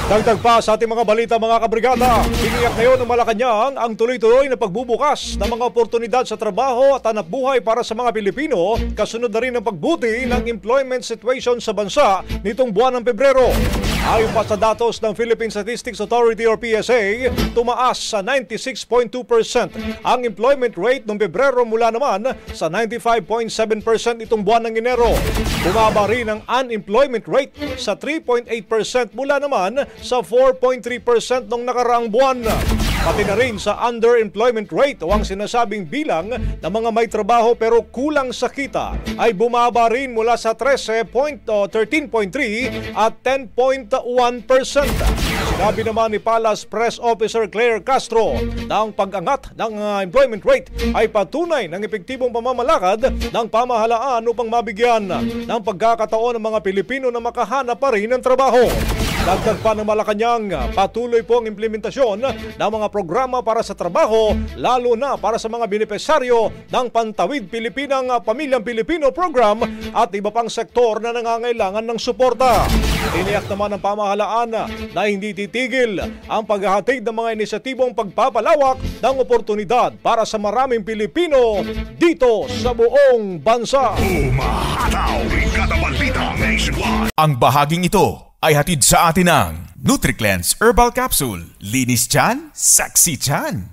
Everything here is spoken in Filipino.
Dagdag pa sa ating mga balita mga kabrigada, tiniyak ngayon ng Malacanang ang tuloy-tuloy na pagbubukas ng mga oportunidad sa trabaho at hanapbuhay para sa mga Pilipino, kasunod na rin ang pagbuti ng employment situation sa bansa nitong buwan ng Pebrero. Ayon pa sa datos ng Philippine Statistics Authority or PSA, tumaas sa 96.2% ang employment rate noong Pebrero mula naman sa 95.7% itong buwan ng Enero. Bumaba rin ang unemployment rate sa 3.8% mula naman sa 4.3% noong nakaraang buwan. Pati na rin sa underemployment rate o ang sinasabing bilang ng mga may trabaho pero kulang sa kita ay bumaba rin mula sa 13.3 at 10.1%. Sinabi naman ni Palace Press Officer Claire Castro na ang pag-angat ng employment rate ay patunay ng epektibong pamamalakad ng pamahalaan upang mabigyan ng pagkakataon ng mga Pilipino na makahanap pa rin ng trabaho. Dagdag pa ng Malacanang, patuloy po ang implementasyon ng mga programa para sa trabaho, lalo na para sa mga benepisaryo ng Pantawid Pilipinang Pamilyang Pilipino Program at iba pang sektor na nangangailangan ng suporta. Tiniyak naman ng pamahalaan na hindi titigil ang paghahatid ng mga inisyatibong pagpapalawak ng oportunidad para sa maraming Pilipino dito sa buong bansa. Ang bahaging ito ay hatid sa atin ng NutriCleanse Herbal Capsule. Linis tiyan, sexy tiyan.